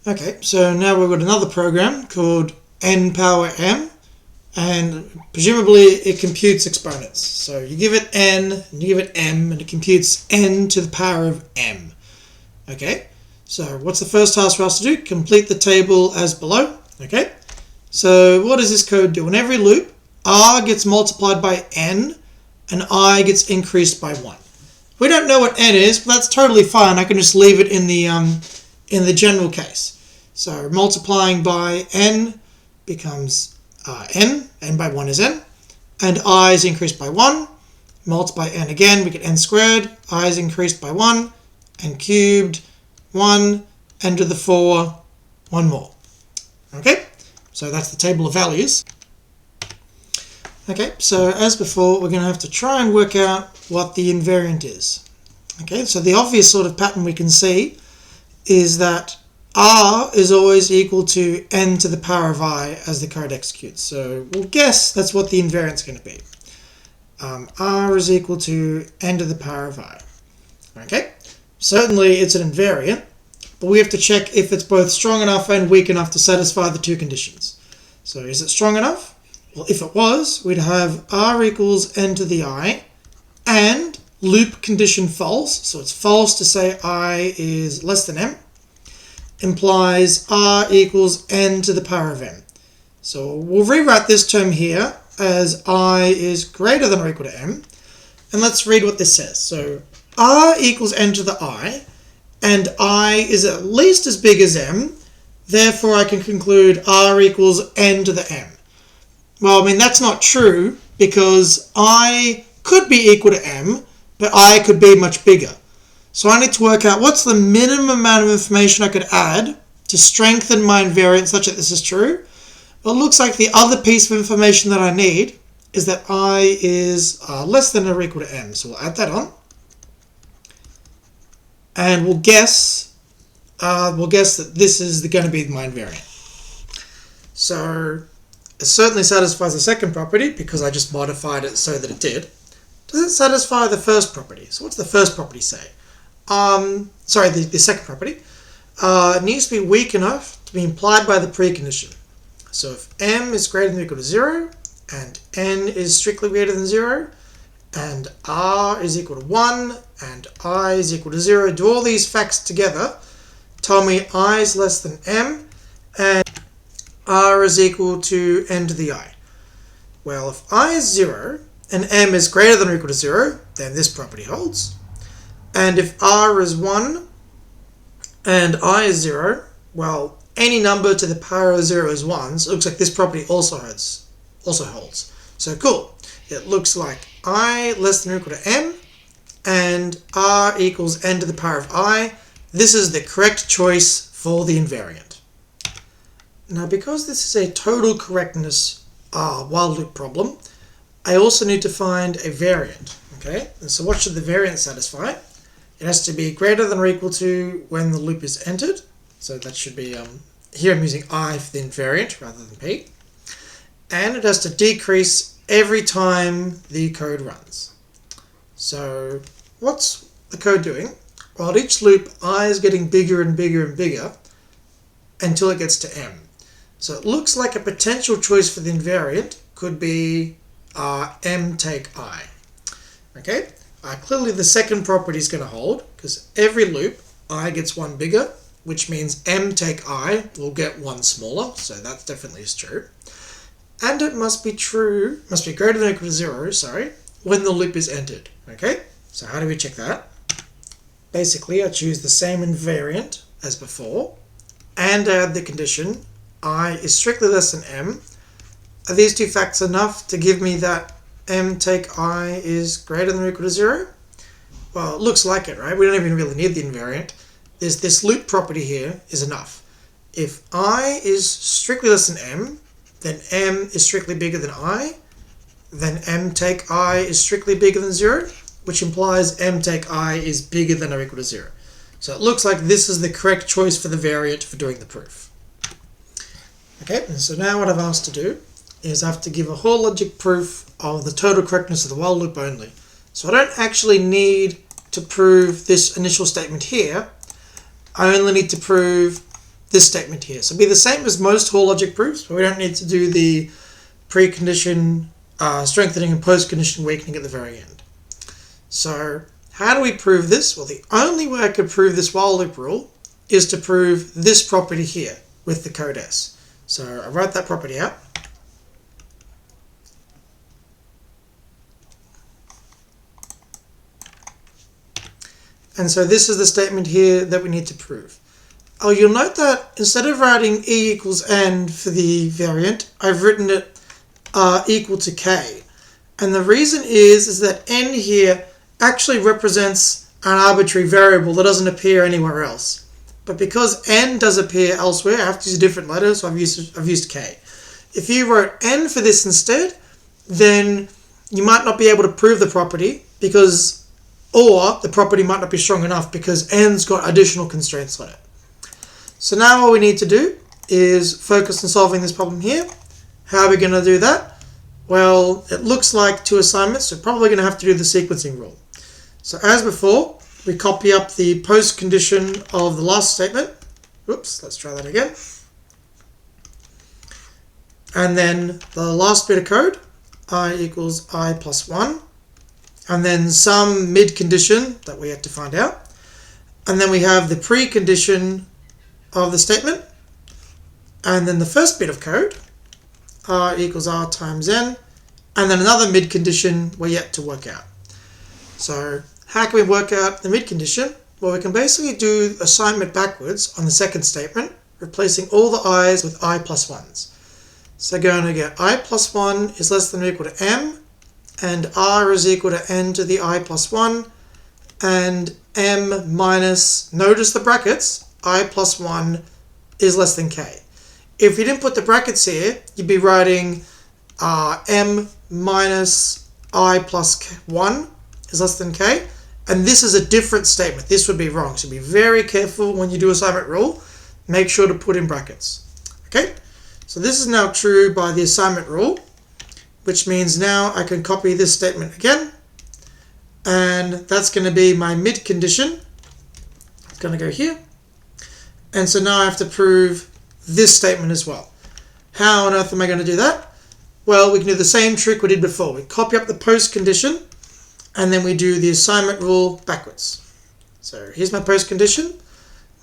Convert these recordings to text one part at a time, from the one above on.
Okay, so now we've got another program called n power m, and presumably it computes exponents. So you give it n, and you give it m, and it computes n to the power of m. Okay, so what's the first task for us to do? Complete the table as below. Okay, so what does this code do? In every loop, r gets multiplied by n, and I gets increased by 1. We don't know what n is, but that's totally fine. I can just leave it in the general case. So multiplying by n becomes n by 1 is n, and I is increased by 1. Multiply n again, we get n squared, I is increased by 1, n cubed, 1, n to the 4, 1 more. Okay, so that's the table of values. Okay, so as before, we're going to have to try and work out what the invariant is. Okay, so the obvious sort of pattern we can see is that r is always equal to n to the power of I as the code executes. So we'll guess that's what the invariant is going to be. R is equal to n to the power of I. Okay, certainly it's an invariant, but we have to check if it's both strong enough and weak enough to satisfy the two conditions. So is it strong enough? Well, if it was, we'd have r equals n to the I and loop condition false. So it's false to say I is less than m. Implies r equals n to the power of m. So we'll rewrite this term here as I is greater than or equal to m. And let's read what this says. So r equals n to the I, and I is at least as big as m. Therefore, I can conclude r equals n to the m. Well, I mean, that's not true because I could be equal to m, but I could be much bigger. So I need to work out what's the minimum amount of information I could add to strengthen my invariant such that this is true. Well, it looks like the other piece of information that I need is that I is less than or equal to m. So we'll add that on. And we'll guess that this is going to be my invariant. So it certainly satisfies the second property because I just modified it so that it did. Does it satisfy the first property? So what's the first property say? The second property. It needs to be weak enough to be implied by the precondition. So if m is greater than or equal to 0, and n is strictly greater than 0, and r is equal to 1, and I is equal to 0, do all these facts together, tell me I is less than m, and r is equal to n to the I. Well, if I is 0, and m is greater than or equal to 0, then this property holds. And if r is 1, and I is 0, well, any number to the power of 0 is 1, so it looks like this property also holds. So cool. It looks like I less than or equal to m, and r equals n to the power of I. This is the correct choice for the invariant. Now, because this is a total correctness while loop problem, I also need to find a variant. Okay, and so what should the variant satisfy? It has to be greater than or equal to when the loop is entered. So that should be, here I'm using I for the invariant rather than P. And it has to decrease every time the code runs. So what's the code doing? Well, at each loop, I is getting bigger and bigger and bigger until it gets to m. So it looks like a potential choice for the invariant could be m take I. Okay, clearly the second property is going to hold because every loop I gets 1 bigger, which means m take I will get 1 smaller, so that definitely is true. And it must be true, must be greater than or equal to 0, when the loop is entered. Okay, so how do we check that? Basically, I choose the same invariant as before and add the condition I is strictly less than m. Are these two facts enough to give me that m take I is greater than or equal to 0? Well, it looks like it, right? We don't even really need the invariant. This loop property here is enough. If I is strictly less than m, then m is strictly bigger than I, then m take I is strictly bigger than 0, which implies m take I is bigger than or equal to 0. So it looks like this is the correct choice for the variant for doing the proof. Okay, and so now what I've asked to do is I have to give a whole logic proof of the total correctness of the while loop only. So I don't actually need to prove this initial statement here. I only need to prove this statement here. So it'll be the same as most Hall logic proofs, but we don't need to do the precondition strengthening and post-condition weakening at the very end. So how do we prove this? Well, the only way I could prove this while loop rule is to prove this property here with the code S. So I wrote that property out. And so this is the statement here that we need to prove. Oh, you'll note that instead of writing E equals N for the variant, I've written it equal to K. And the reason is that N here actually represents an arbitrary variable that doesn't appear anywhere else. But because N does appear elsewhere, I have to use a different letter, so I've used K. If you wrote N for this instead, then you might not be able to prove the property or the property might not be strong enough because N's got additional constraints on it. So now all we need to do is focus on solving this problem here. How are we going to do that? Well, it looks like 2 assignments, so probably going to have to do the sequencing rule. So as before, we copy up the post condition of the last statement. Oops, let's try that again. And then the last bit of code, I equals I plus 1. And then some mid condition that we have to find out. And then we have the precondition of the statement. And then the first bit of code, R equals R times N. And then another mid condition we're yet to work out. So how can we work out the mid condition? Well, we can basically do assignment backwards on the second statement, replacing all the i's with I plus 1s. So going to get I plus 1 is less than or equal to M. And R is equal to N to the I plus 1, and M minus, notice the brackets, I plus 1 is less than K. If you didn't put the brackets here, you'd be writing M minus I plus 1 is less than K, and this is a different statement. This would be wrong, so be very careful when you do assignment rule. Make sure to put in brackets. Okay, so this is now true by the assignment rule, which means now I can copy this statement again, and that's going to be my mid condition. It's going to go here, and so now I have to prove this statement as well. How on earth am I going to do that? Well, we can do the same trick we did before. We copy up the post condition, and then we do the assignment rule backwards. So here's my post condition.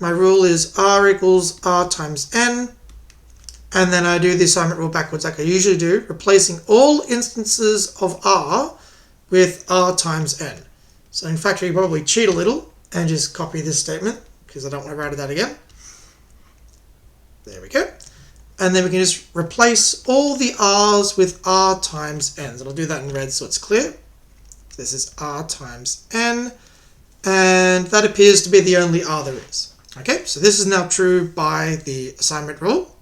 My rule is R equals R times N. And then I do the assignment rule backwards like I usually do, replacing all instances of R with R times N. So in fact, we probably cheat a little and just copy this statement because I don't want to write that again. There we go. And then we can just replace all the R's with R times N. So I'll do that in red so it's clear. This is R times N, and that appears to be the only R there is. Okay, so this is now true by the assignment rule.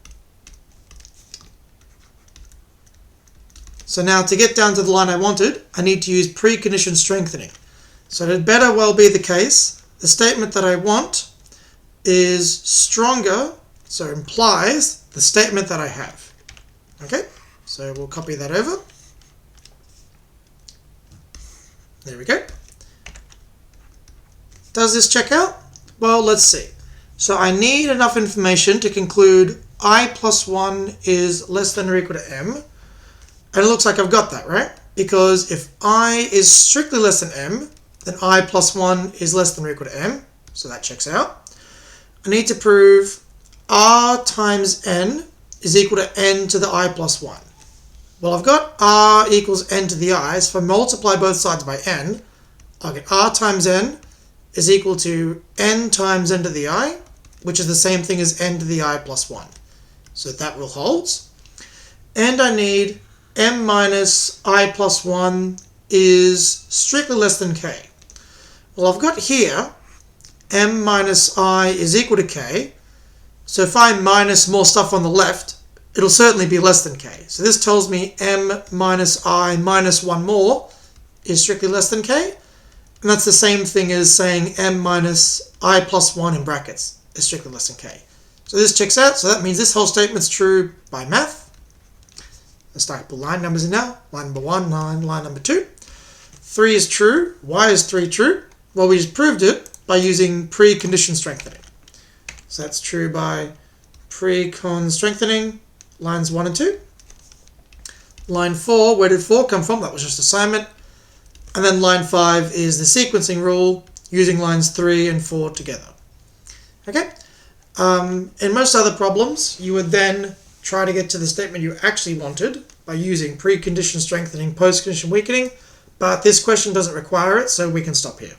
So now to get down to the line I wanted, I need to use precondition strengthening. So it better well be the case, the statement that I want is stronger, so implies the statement that I have. Okay, so we'll copy that over. There we go. Does this check out? Well, let's see. So I need enough information to conclude I plus 1 is less than or equal to M. And it looks like I've got that, right? Because if I is strictly less than M, then I plus 1 is less than or equal to M. So that checks out. I need to prove R times N is equal to N to the I plus 1. Well, I've got R equals N to the I, so if I multiply both sides by N, I'll get R times N is equal to N times N to the I, which is the same thing as N to the I plus 1. So that rule holds. And I need M minus I plus 1 is strictly less than K. Well, I've got here M minus I is equal to K. So if I minus more stuff on the left, it'll certainly be less than K. So this tells me M minus I minus 1 more is strictly less than K. And that's the same thing as saying M minus I plus 1 in brackets is strictly less than K. So this checks out. So that means this whole statement's true by math. Let's start to put line numbers in now. Line number 1, line number 2. 3 is true. Why is 3 true? Well, we just proved it by using precondition strengthening. So that's true by Pre-con strengthening, lines 1 and 2. Line 4, where did 4 come from? That was just assignment. And then line 5 is the sequencing rule, using lines 3 and 4 together. Okay? In most other problems, you would then try to get to the statement you actually wanted by using precondition strengthening, postcondition weakening, but this question doesn't require it, so we can stop here.